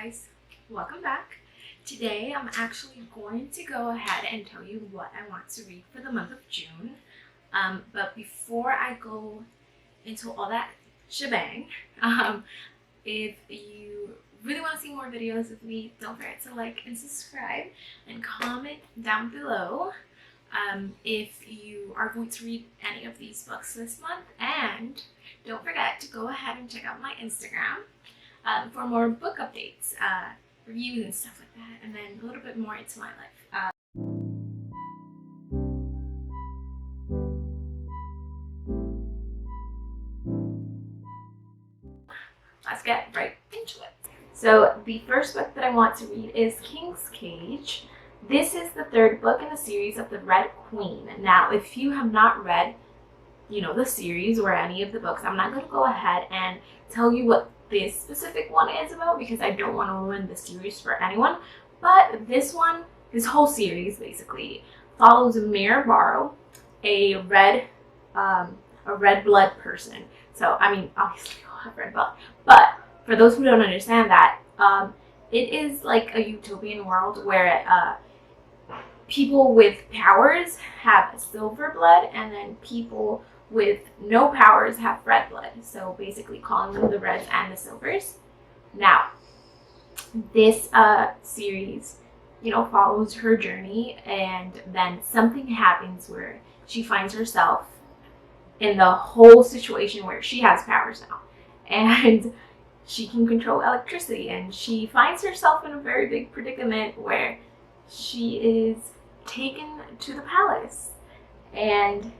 guys, welcome back. Today I'm actually going to go ahead and tell you what I want to read for the month of June. But before I go into all that shebang, if you really want to see more videos of me, don't forget to like and subscribe and comment down below if you are going to read any of these books this month. And don't forget to go ahead and check out my Instagram for more book updates, reviews and stuff like that, and then a little bit more into my life. Let's get right into it. So the first book that I want to read is King's Cage. This is the third book in the series of the Red Queen. Now, if you have not read, the series or any of the books, I'm not going to go ahead and tell you what this specific one is about because I don't want to ruin the series for anyone. But this whole series basically follows Mayor Barrow, a red blood person. So, I mean, obviously we all have red blood, but for those who don't understand that, it is like a utopian world where people with powers have silver blood, and then people with no powers have red blood. So basically calling them the reds and the silvers. Now, this series, follows her journey, and then something happens where she finds herself in the whole situation where she has powers now. And she can control electricity, and she finds herself in a very big predicament where she is taken to the palace and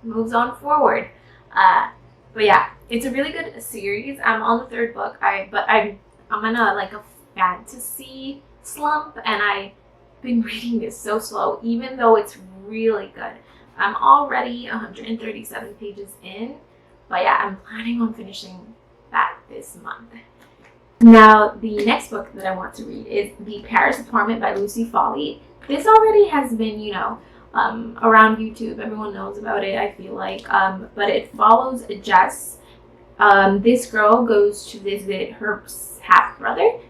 moves on forward. But yeah, it's a really good series. I'm on the third book. I'm in a fantasy slump, and I've been reading this so slow, even though it's really good. I'm already 137 pages in, but yeah, I'm planning on finishing that this month. Now, the next book that I want to read is The Paris Apartment by Lucy Foley. This already has been, around YouTube. Everyone knows about it, I feel like. But it follows Jess. This girl goes to visit her half-brother,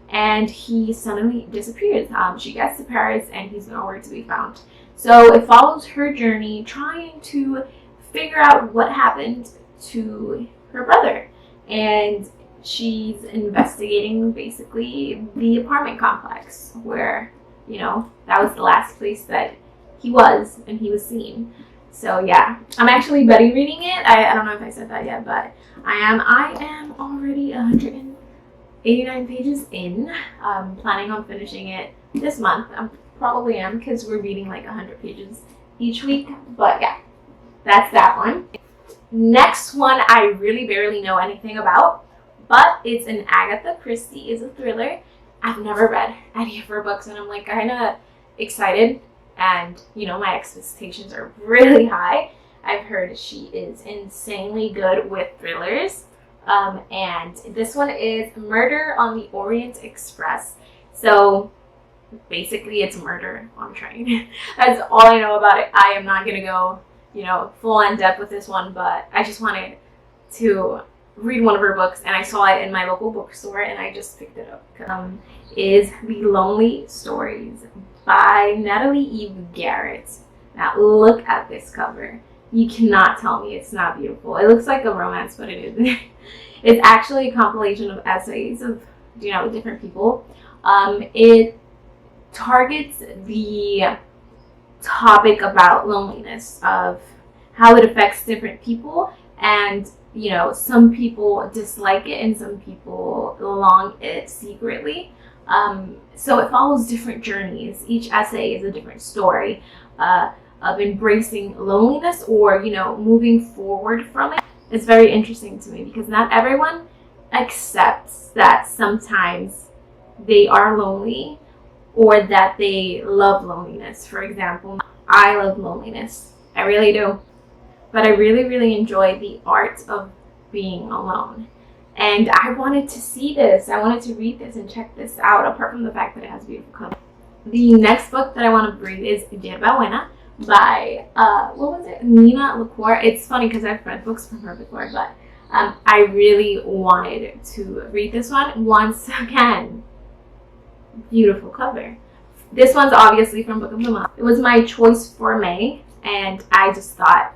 and he suddenly disappears. She gets to Paris, and he's nowhere to be found. So it follows her journey trying to figure out what happened to her brother. And she's investigating basically the apartment complex where, that was the last place that he was and he was seen. So yeah, I'm actually buddy reading it. I don't know if I said that yet, but I am already 189 pages in. Planning on finishing it this month. I probably am, because we're reading like 100 pages each week. But yeah, that's that one. Next one I really barely know anything about, but it's an Agatha Christie. It's a thriller. I've never read any of her books, and I'm like kind of excited, and my expectations are really high. I've heard she is insanely good with thrillers, and this one is Murder on the Orient Express. So basically it's murder on a train. That's all I know about it. I am not gonna go full in depth with this one, but I just wanted to read one of her books, and I saw it in my local bookstore, and I just picked it up. Is The Lonely Stories by Natalie Eve Garrett. Now look at this cover. You cannot tell me it's not beautiful. It looks like a romance, but it isn't. It's actually a compilation of essays of different people. It targets the topic about loneliness, of how it affects different people, and some people dislike it and some people long it secretly. So it follows different journeys. Each essay is a different story of embracing loneliness or moving forward from it. It's very interesting to me because not everyone accepts that sometimes they are lonely or that they love loneliness. For example, I love loneliness. I really do. But I really, really enjoy the art of being alone. And I wanted to see this. I wanted to read this and check this out, apart from the fact that it has beautiful color. The next book that I want to read is Yerba Buena by, Nina LaCour. It's funny because I've read books from her before, but I really wanted to read this one. Once again, beautiful cover. This one's obviously from Book of the Month. It was my choice for May, and I just thought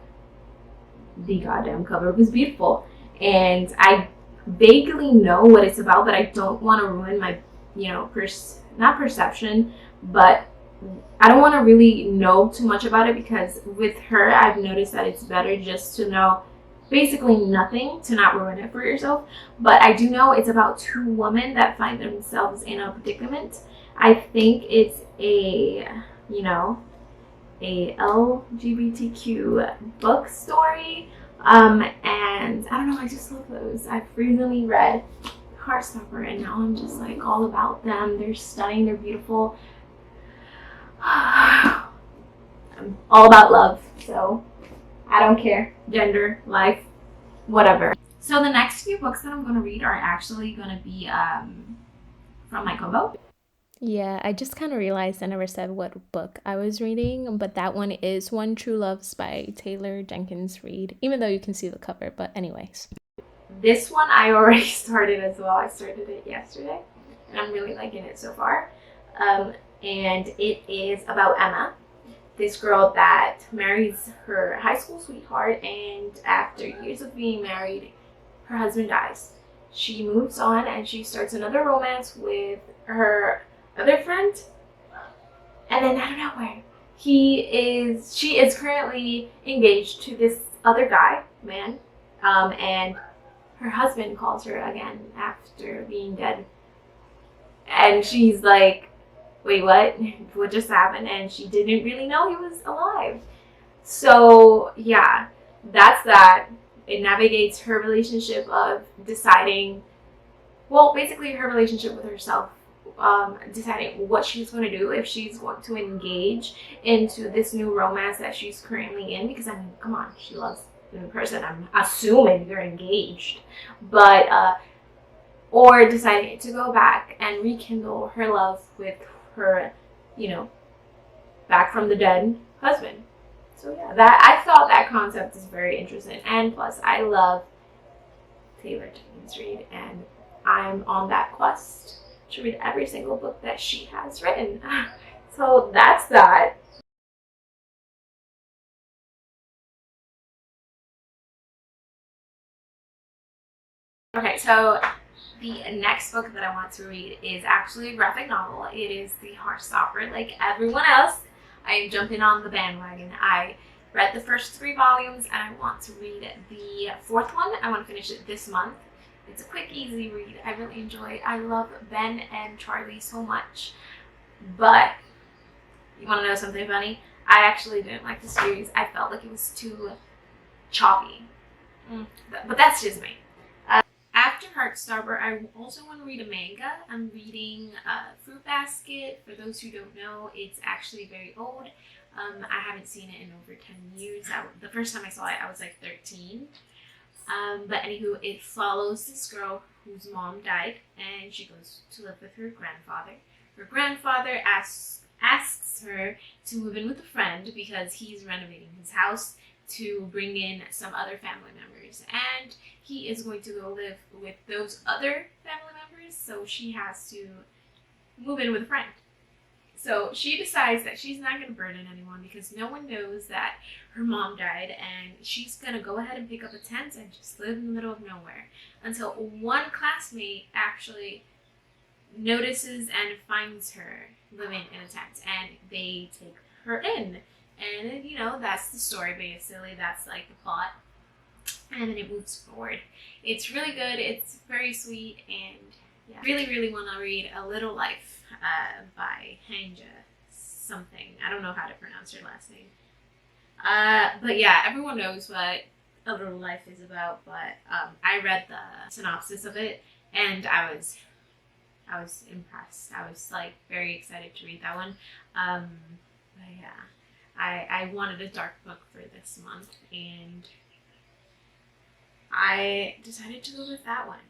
the goddamn cover was beautiful. And I vaguely know what it's about, but I don't want to ruin my, not perception, but I don't want to really know too much about it, because with her, I've noticed that it's better just to know basically nothing to not ruin it for yourself. But I do know it's about two women that find themselves in a predicament. I think it's a LGBTQ book story. And I don't know, I just love those. I've recently read Heartstopper, and now I'm just like all about them. They're stunning, they're beautiful. I'm all about love, so I don't care. Gender, life, whatever. So the next few books that I'm going to read are actually going to be from my combo. Yeah, I just kind of realized I never said what book I was reading, but that one is One True Loves by Taylor Jenkins Reid, even though you can see the cover. But anyways. This one I already started as well. I started it yesterday, and I'm really liking it so far. And it is about Emma, this girl that marries her high school sweetheart, and after years of being married, her husband dies. She moves on and she starts another romance with her other friend, and then out of nowhere, she is currently engaged to this other man, and her husband calls her again after being dead, and she's like, wait, what? What just happened? And she didn't really know he was alive. So yeah, that's that. It navigates her relationship of deciding, well, basically her relationship with herself, deciding what she's going to do, if she's going to engage into this new romance that she's currently in, because I mean, come on, she loves the new person. I'm assuming they're engaged, but or deciding to go back and rekindle her love with her, back from the dead husband. So yeah, that I thought that concept is very interesting, and plus I love Taylor Jenkins Reid, and I'm on that quest to read every single book that she has written. So that's that. Okay, so the next book that I want to read is actually a graphic novel. It is the Heartstopper. Like everyone else, I am jumping on the bandwagon. I read the first 3 volumes, and I want to read the 4th one. I want to finish it this month. It's a quick, easy read. I really enjoy it. I love Ben and Charlie so much. But you want to know something funny? I actually didn't like the series. I felt like it was too choppy. But that's just me. After Heartstopper, I also want to read a manga. I'm reading Fruit Basket. For those who don't know, it's actually very old. I haven't seen it in over 10 years. The first time I saw it, I was like 13. But anywho, it follows this girl whose mom died, and she goes to live with her grandfather. Her grandfather asks her to move in with a friend because he's renovating his house to bring in some other family members, and he is going to go live with those other family members, so she has to move in with a friend. So she decides that she's not going to burden anyone because no one knows that her mom died, and she's going to go ahead and pick up a tent and just live in the middle of nowhere until one classmate actually notices and finds her living in a tent, and they take her in. And, that's the story, basically. That's, like, the plot. And then it moves forward. It's really good. It's very sweet. And, yeah. Really, really want to read A Little Life by Hanja something. I don't know how to pronounce her last name. But, yeah, everyone knows what A Little Life is about. But I read the synopsis of it, and I was impressed. I was, like, very excited to read that one. But, yeah. I wanted a dark book for this month, and I decided to go with that one.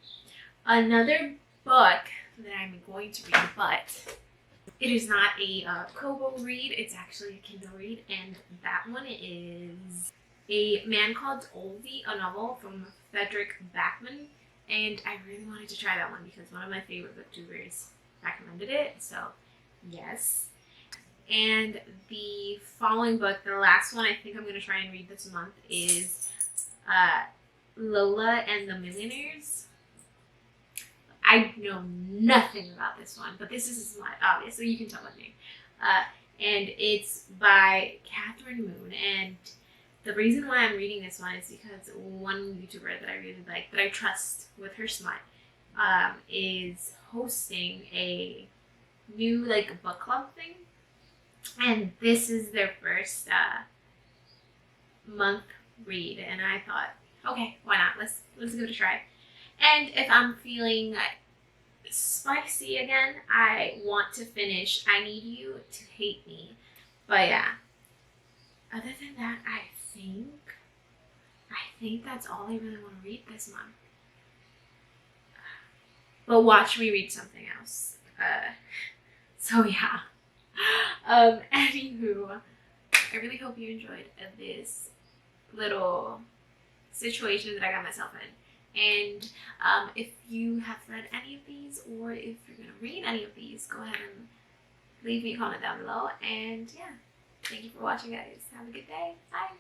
Another book that I'm going to read, but it is not a Kobo read, it's actually a Kindle read, and that one is A Man Called Olvi, a novel from Frederick Backman. And I really wanted to try that one because one of my favorite booktubers recommended it. So, yes. And the following book, the last one I think I'm going to try and read this month, is Lola and the Millionaires. I know nothing about this one, but this is obvious, so you can tell by the name. And it's by Catherine Moon. And the reason why I'm reading this one is because one YouTuber that I really like, that I trust with her smut, is hosting a new like book club thing. And this is their first month read, and I thought, okay, why not? Let's give it a try. And if I'm feeling spicy again, I want to finish I Need You to Hate Me. But yeah, other than that, I think that's all I really want to read this month. But watch me read something else. So yeah. Anywho, I really hope you enjoyed this little situation that I got myself in. And if you have read any of these, or if you're going to read any of these, go ahead and leave me a comment down below. And yeah, thank you for watching, guys. Have a good day. Bye.